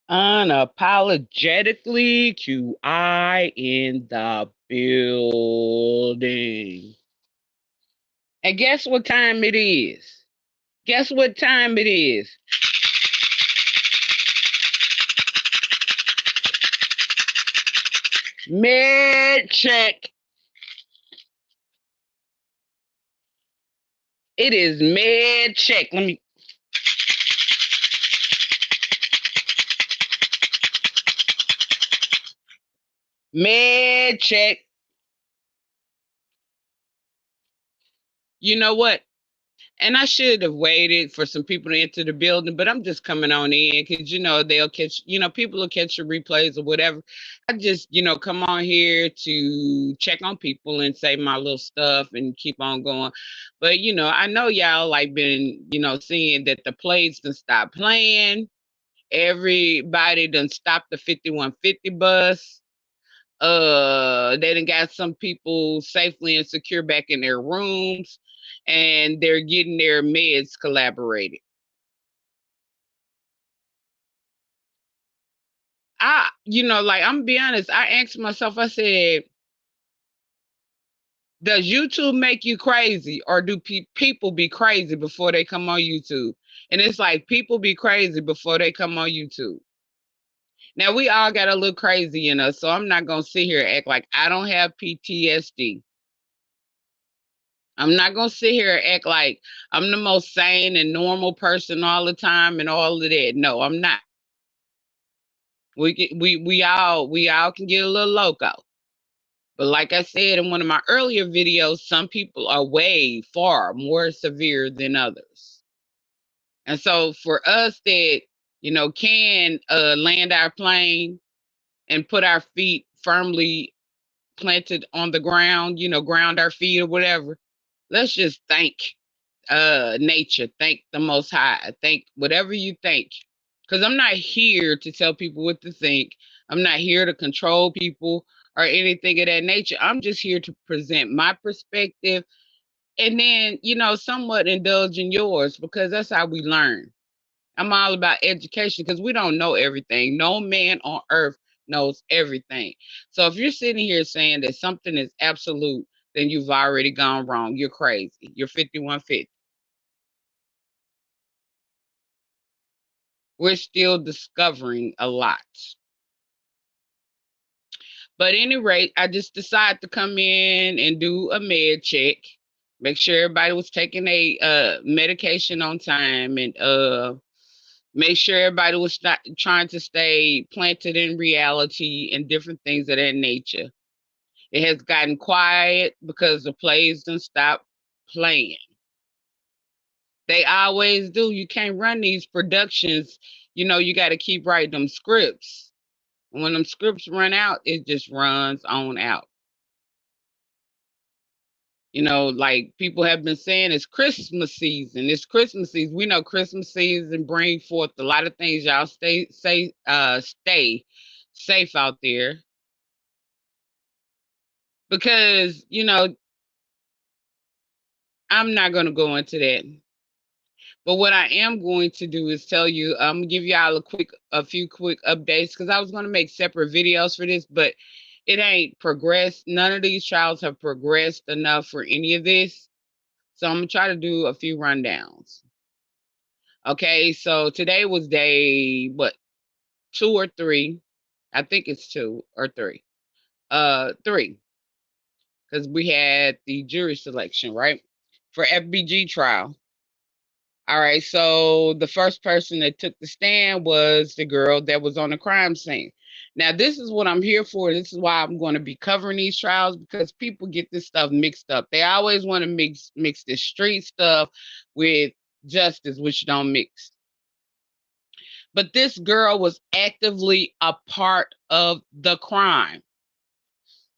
Unapologetically QI in the building. And guess what time it is? Guess what time it is? Med check. It is med check. Let me. Med check. You know what? And I should have waited for some people to enter the building, but I'm just coming on in because they'll catch, people will catch the replays or whatever. I just, come on here to check on people and say my little stuff and keep on going. But I know y'all like been, seeing that the plays done stop playing. Everybody done stopped the 5150 bus. They done got some people safely and secure back in their rooms, and they're getting their meds collaborated. Like, I'm gonna be honest, I asked myself, I said, does YouTube make you crazy, or do people be crazy before they come on YouTube? And it's like people be crazy before they come on YouTube. Now we all got a little crazy in us, so I'm not gonna sit here and act like I don't have PTSD. I'm not gonna sit here and act like I'm the most sane and normal person all the time and all of that. No, I'm not. We all can get a little loco. But like I said in one of my earlier videos, some people are way far more severe than others. And so for us that, can land our plane and put our feet firmly planted on the ground, ground our feet or whatever, let's just thank nature, thank the most high, thank whatever you think. Because I'm not here to tell people what to think. I'm not here to control people or anything of that nature. I'm just here to present my perspective and then, somewhat indulge in yours because that's how we learn. I'm all about education because we don't know everything. No man on earth knows everything. So if you're sitting here saying that something is absolute, then you've already gone wrong. You're crazy. You're 5150. We're still discovering a lot. But at any rate, I just decided to come in and do a med check, make sure everybody was taking a medication on time, and make sure everybody was not trying to stay planted in reality and different things of that nature. It has gotten quiet because the plays done stopped playing. They always do. You can't run these productions. You got to keep writing them scripts. When them scripts run out, it just runs on out. Like people have been saying, it's Christmas season. It's Christmas season. We know Christmas season bring forth a lot of things. Y'all stay safe out there because I'm not gonna go into that. But what I am going to do is tell you, I'm gonna give y'all a few quick updates because I was gonna make separate videos for this, but it ain't progressed. None of these trials have progressed enough for any of this. So I'm gonna try to do a few rundowns. Okay, so today was day what, 2 or 3? I think it's 2 or 3. Three, because we had the jury selection, right? For FBG trial. All right, so the first person that took the stand was the girl that was on the crime scene. Now, this is what I'm here for. This is why I'm going to be covering these trials because people get this stuff mixed up. They always want to mix this street stuff with justice, which don't mix. But this girl was actively a part of the crime.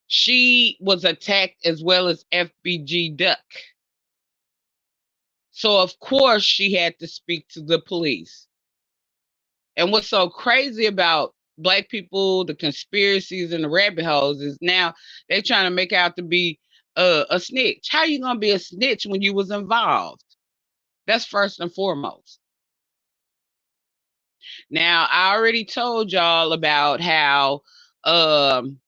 She was attacked as well as FBG Duck. So, of course, she had to speak to the police. And what's so crazy about Black people, the conspiracies and the rabbit holes is now they trying to make out to be a snitch. How you gonna be a snitch when you was involved? That's first and foremost. Now, I already told y'all about how, um,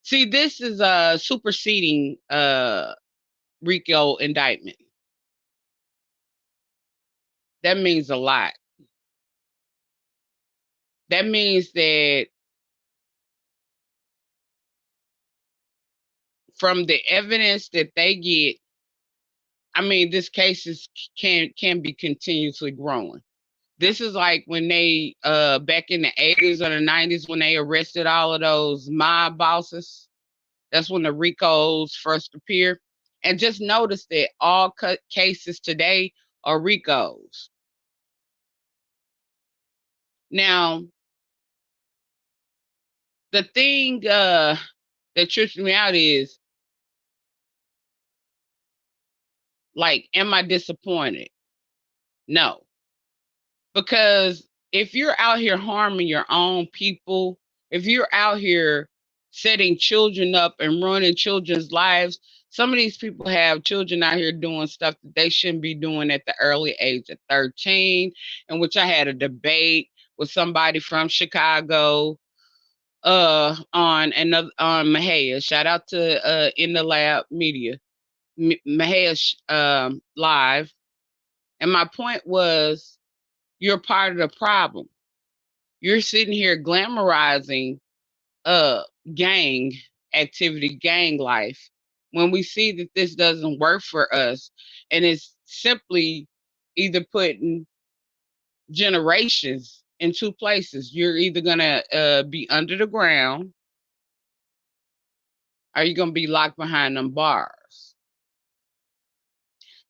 see, this is a superseding RICO indictment. That means a lot. That means that from the evidence that they get, I mean, this case can be continuously growing. This is like when they back in the 80s or the 90s when they arrested all of those mob bosses. That's when the RICOs first appeared. And just notice that all cases today are RICOs. Now, the thing that trips me out is, like, am I disappointed? No. Because if you're out here harming your own people, if you're out here setting children up and ruining children's lives, some of these people have children out here doing stuff that they shouldn't be doing at the early age of 13, in which I had a debate with somebody from Chicago on another on Mahia. Shout out to In the Lab Media. Mahia live. And my point was, you're part of the problem. You're sitting here glamorizing uh gang activity, gang life, when we see that this doesn't work for us, and it's simply either putting generations in two places. You're either gonna be under the ground, or you're gonna be locked behind them bars.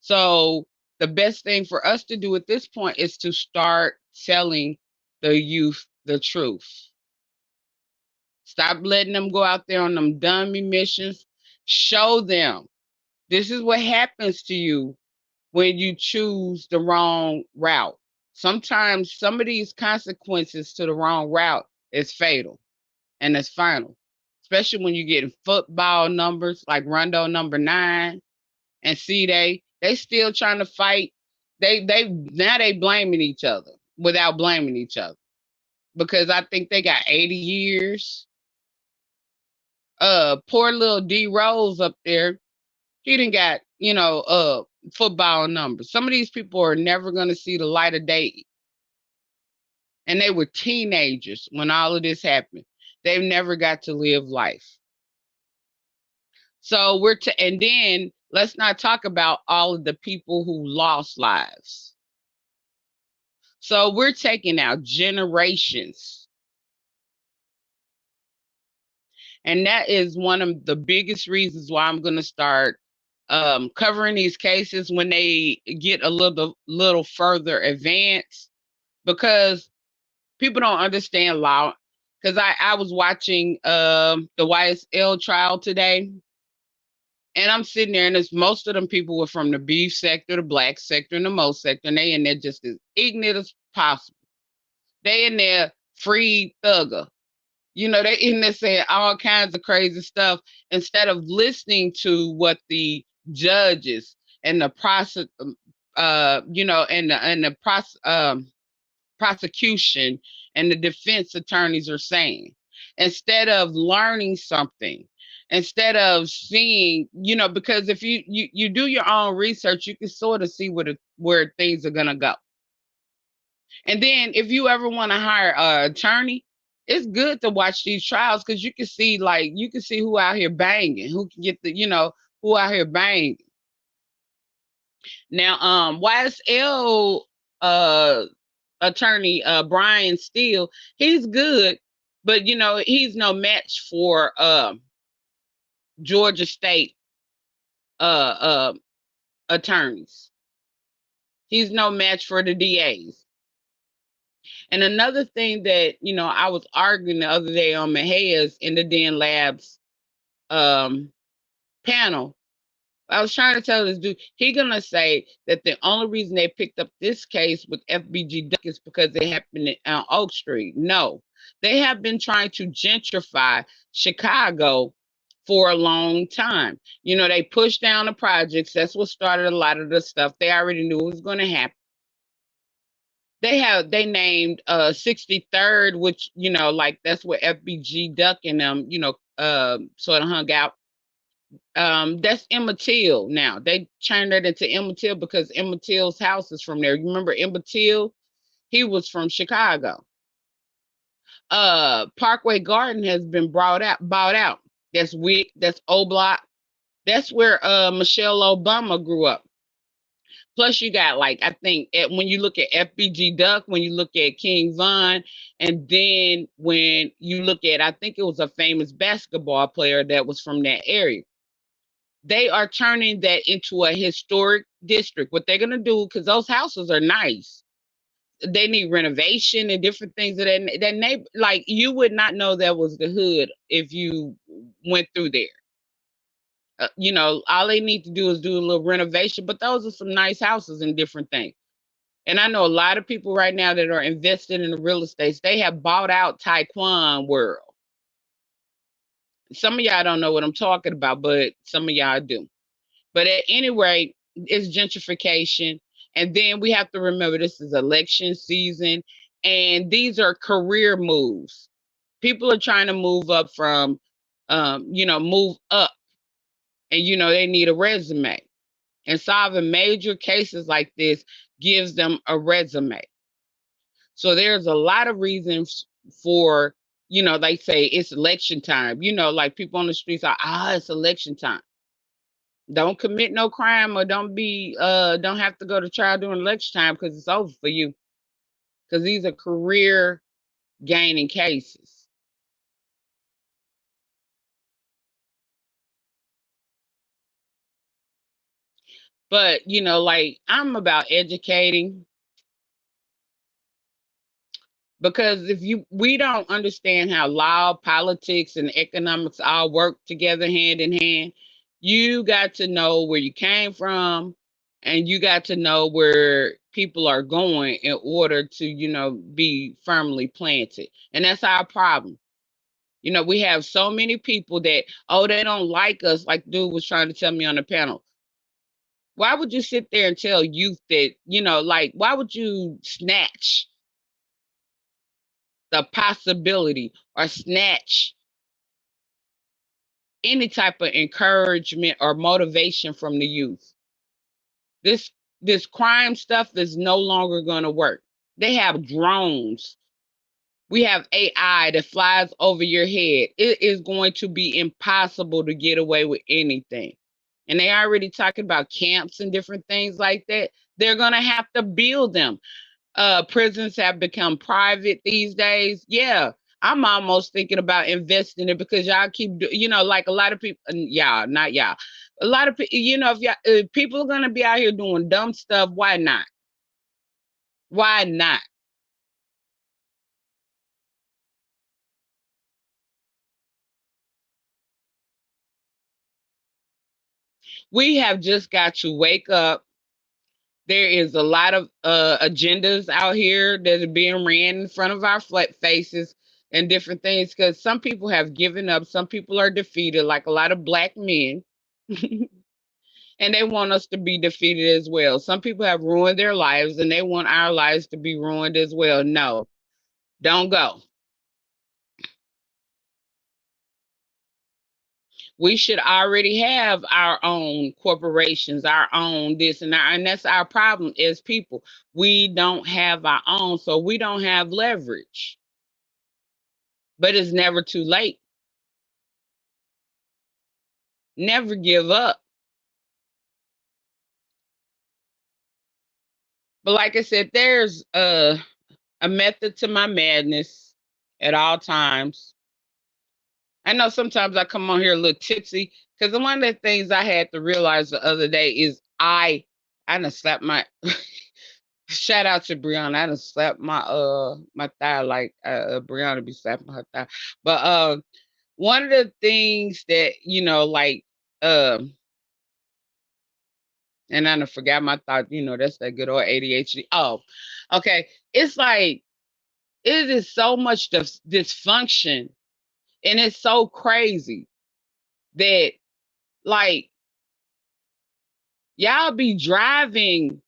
So the best thing for us to do at this point is to start telling the youth the truth. Stop letting them go out there on them dummy missions. Show them this is what happens to you when you choose the wrong route. Sometimes some of these consequences to the wrong route is fatal and it's final, especially when you get football numbers like Rondo number 9 and they still trying to fight. They now they blaming each other without blaming each other, because I think they got 80 years. Poor little D Rose up there, he didn't got, football numbers. Some of these people are never gonna see the light of day. And they were teenagers when all of this happened. They've never got to live life. So and then let's not talk about all of the people who lost lives. So we're taking out generations. And that is one of the biggest reasons why I'm going to start covering these cases when they get a little further advanced, because people don't understand law. Because I was watching the YSL trial today, and I'm sitting there, and most of them people were from the beef sector, the black sector, and the mo sector, and they in there just as ignorant as possible. They in there free thugger. They in there saying all kinds of crazy stuff instead of listening to what the judges and the process, and the prosecution and the defense attorneys are saying. Instead of learning something, instead of seeing, because if you do your own research, you can sort of see where things are gonna go. And then if you ever want to hire an attorney, it's good to watch these trials, because you can see who out here banging, who can get who out here banging. Now, YSL attorney Brian Steele, he's good, but he's no match for Georgia State uh attorneys. He's no match for the DAs. And another thing that, I was arguing the other day on Mejia's in the Den Labs panel. I was trying to tell this dude, he gonna say that the only reason they picked up this case with FBG Duck is because it happened on Oak Street. No, they have been trying to gentrify Chicago for a long time. They pushed down the projects. That's what started a lot of the stuff. They already knew it was going to happen. They named 63rd, which, like that's where FBG Duck and them, sort of hung out. That's Emmett Till now. They turned it into Emmett Till because Emmett Till's house is from there. You remember Emmett Till? He was from Chicago. Parkway Garden has been bought out. That's Wick, that's O Block. That's where Michelle Obama grew up. Plus, you got, like, I think when you look at FBG Duck, when you look at King Von, and then when you look at, I think it was a famous basketball player that was from that area. They are turning that into a historic district. What they're gonna do, because those houses are nice, they need renovation and different things of that neighbor. Like, you would not know that was the hood if you went through there. All they need to do is do a little renovation, but those are some nice houses and different things. And I know a lot of people right now that are invested in the real estate. They have bought out Taekwon World. Some of y'all don't know what I'm talking about, but some of y'all do. But at any rate, it's gentrification. And then we have to remember this is election season, and these are career moves. People are trying to move up from, move up, and they need a resume. And solving major cases like this gives them a resume. So there's a lot of reasons for, they say it's election time. Like people on the streets are, it's election time. Don't commit no crime or don't have to go to trial during election time because it's over for you. Because these are career gaining cases. But, like I'm about educating, because if we don't understand how law, politics, and economics all work together hand in hand, you got to know where you came from, and you got to know where people are going in order to, be firmly planted. And that's our problem. We have so many people that, oh, they don't like us, like dude was trying to tell me on the panel. Why would you sit there and tell youth that, like, why would you snatch the possibility or snatch any type of encouragement or motivation from the youth? This this crime stuff is no longer going to work. They have drones. We have AI that flies over your head. It is going to be impossible to get away with anything. And they already talking about camps and different things like that. They're going to have to build them. Prisons have become private these days. Yeah, I'm almost thinking about investing it because y'all keep, like a lot of people, y'all, not y'all, a lot of people, if y'all, people are gonna be out here doing dumb stuff, why not? Why not? We have just got to wake up. There is a lot of agendas out here that are being ran in front of our faces and different things because some people have given up. Some people are defeated, like a lot of black men. And they want us to be defeated as well. Some people have ruined their lives and they want our lives to be ruined as well. No, don't go. We should already have our own corporations, our own this and that's our problem as people. We don't have our own, so we don't have leverage. But it's never too late. Never give up. But like I said, there's a method to my madness at all times. I know sometimes I come on here a little tipsy because one of the things I had to realize the other day is I done slapped my shout out to Brianna. I done slapped my thigh like Brianna be slapping her thigh. But one of the things that like and I done forgot my thought. That's that good old ADHD. Oh, okay. It's like it is so much dysfunction, and it's so crazy that, like, y'all be driving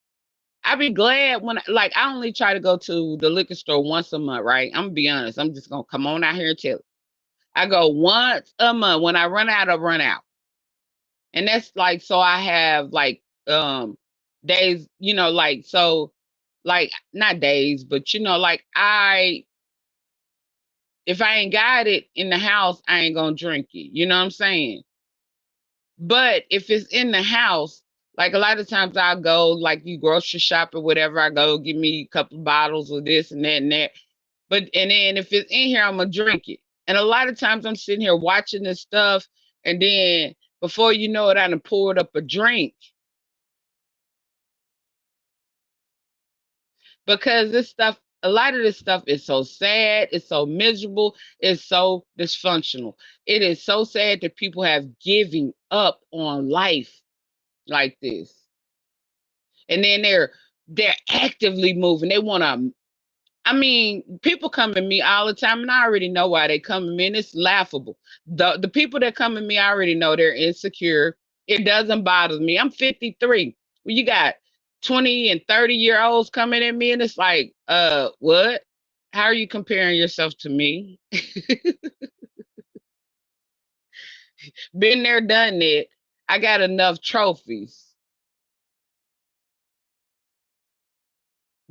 I be glad when like I only try to go to the liquor store once a month, right? I'm gonna be honest. I'm just gonna come on out here and tell it. I go once a month. When I run out, I run out. And that's like so I have like days, like so like not days, but like if I ain't got it in the house, I ain't gonna drink it. You know what I'm saying? But if it's in the house, like a lot of times I'll go, like you grocery shop or whatever, I go give me a couple bottles of this and that and that. But and then if it's in here, I'm gonna drink it. And a lot of times I'm sitting here watching this stuff, and then before you know it, I done poured up a drink because this stuff. A lot of this stuff is so sad, it's so miserable, it's so dysfunctional. It is so sad that people have given up on life like this. And then they're actively moving. They want to. I mean, people come to me all the time, and I already know why they come to me, and it's laughable. The people that come to me, I already know they're insecure. It doesn't bother me. I'm 53. Well, you got 20 and 30-year-olds coming at me, and it's like, what? How are you comparing yourself to me? Been there, done it. I got enough trophies.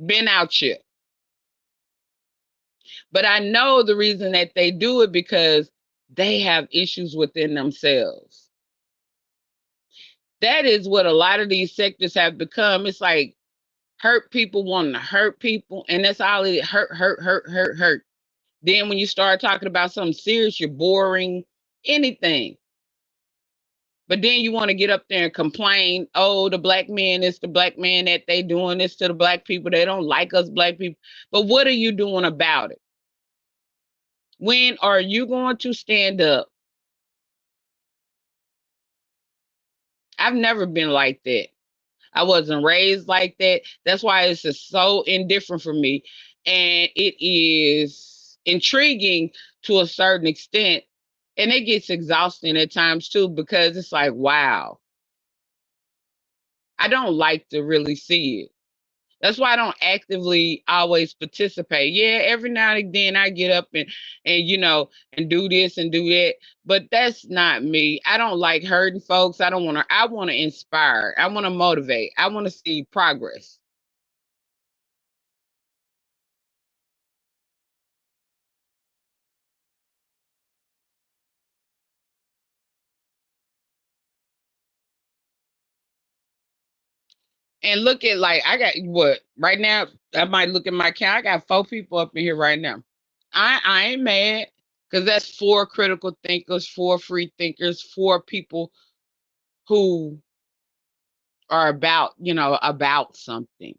Been out here. But I know the reason that they do it because they have issues within themselves. That is what a lot of these sectors have become. It's like hurt people wanting to hurt people, and that's all it is. Hurt, hurt, hurt, hurt, hurt. Then when you start talking about something serious, you're boring, anything. But then you want to get up there and complain, oh, the black man is the black man that they doing this to the black people. They don't like us black people. But what are you doing about it? When are you going to stand up? I've never been like that. I wasn't raised like that. That's why it's just so indifferent for me. And it is intriguing to a certain extent. And it gets exhausting at times too, because it's like, wow, I don't like to really see it. That's why I don't actively always participate. Yeah, every now and then I get up and do this and do that, but that's not me. I don't like hurting folks. I want to inspire. I want to motivate. I want to see progress. And look at like I got what right now. I might look at my count. I got 4 people up in here right now. I ain't mad because that's 4 critical thinkers, 4 free thinkers, 4 people who are about something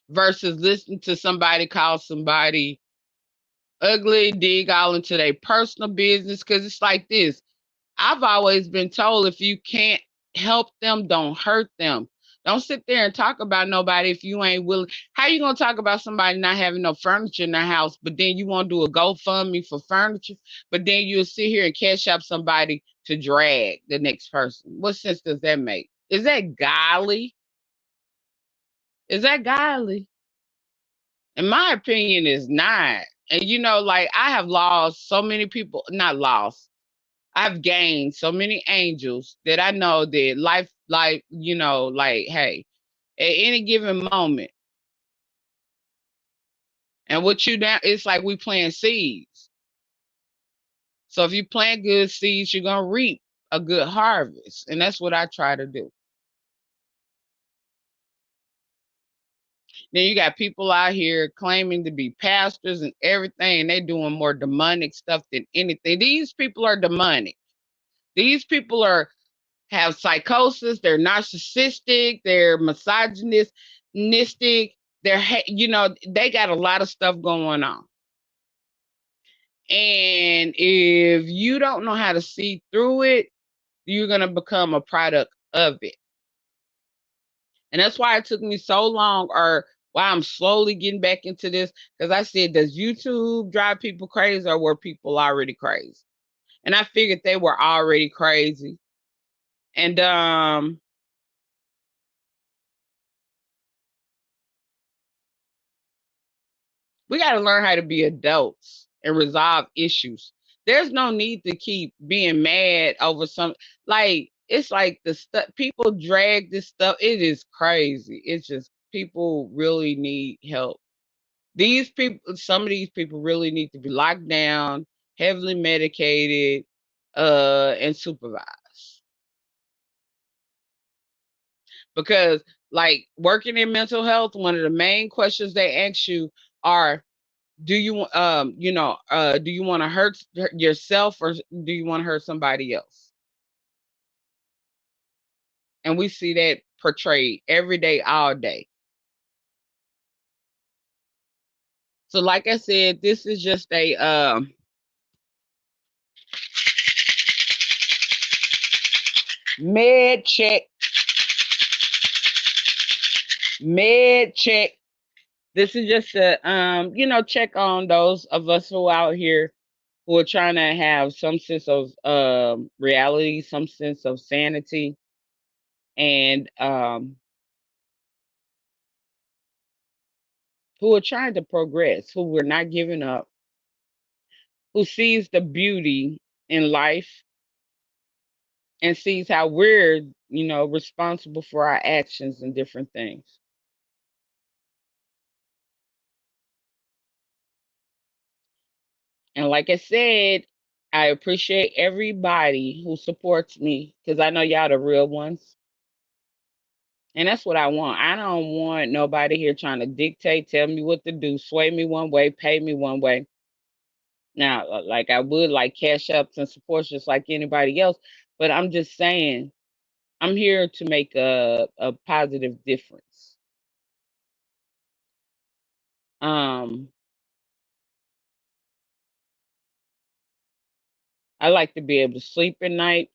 versus listening to somebody call somebody ugly, dig all into their personal business. Because it's like this. I've always been told if you can't help them, don't hurt them. Don't sit there and talk about nobody if you ain't willing. How you gonna talk about somebody not having no furniture in their house, but then you want to do a GoFundMe for furniture, but then you'll sit here and cash out somebody to drag the next person? What sense does that make? Is that godly? Is that godly? In my opinion, is not. And like I have lost so many people, not lost. I've gained so many angels that I know that life, like, hey, at any given moment, and what you down, it's like we plant seeds. So if you plant good seeds, you're gonna reap a good harvest, and that's what I try to do. Then you got people out here claiming to be pastors and everything, and they doing more demonic stuff than anything. These people are demonic. These people have psychosis, they're narcissistic, they're misogynistic, they got a lot of stuff going on. And if you don't know how to see through it, you're going to become a product of it. And that's why it took me so long, or why I'm slowly getting back into this, because I said, does YouTube drive people crazy, or were people already crazy? And I figured they were already crazy. And We got to learn how to be adults and resolve issues. There's no need to keep being mad over some, like, it's like the stuff people drag this stuff. It is crazy. It's just people really need help. These people, some of these people really need to be locked down, heavily medicated, and supervised. Because, like, working in mental health, one of the main questions they ask you are, do you do you want to hurt yourself, or do you want to hurt somebody else? And we see that portrayed every day, all day. So, like I said, this is just a med check, med check. This is just a check on those of us who out here who are trying to have some sense of reality, some sense of sanity, and who are trying to progress, who we're not giving up, who sees the beauty in life and sees how we're, responsible for our actions and different things. And like I said, I appreciate everybody who supports me because I know y'all the real ones. And that's what I want. I don't want nobody here trying to dictate, tell me what to do, sway me one way, pay me one way. Now, like I would like cash ups and support just like anybody else, but I'm just saying I'm here to make a positive difference. Um, I like to be able to sleep at night.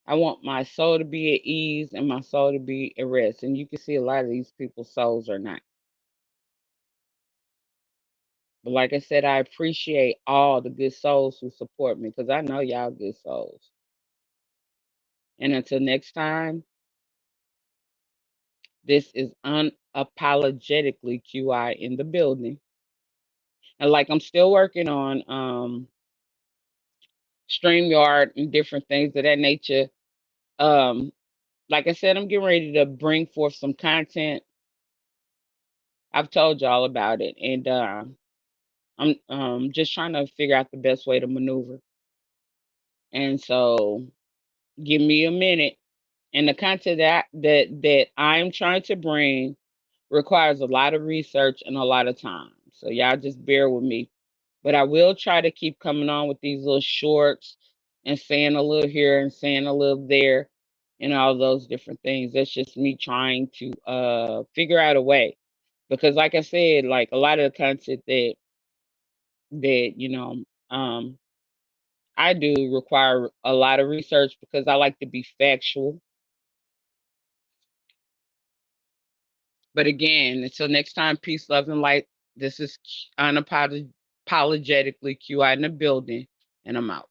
I want my soul to be at ease and my soul to be at rest. And you can see a lot of these people's souls are not. But like I said, I appreciate all the good souls who support me because I know y'all good souls. And until next time, this is unapologetically QI in the building. And like I'm still working on StreamYard and different things of that nature. Um, like I said, I'm getting ready to bring forth some content. I've told y'all about it, and I'm just trying to figure out the best way to maneuver. And so, give me a minute. And the content that I'm trying to bring requires a lot of research and a lot of time. So y'all just bear with me. But I will try to keep coming on with these little shorts and saying a little here and saying a little there and all those different things. That's just me trying to figure out a way. Because like I said, like a lot of the content that um I do require a lot of research because I like to be factual. But again, until next time, peace, love, and light. This is unapologetically QI in the building, and I'm out.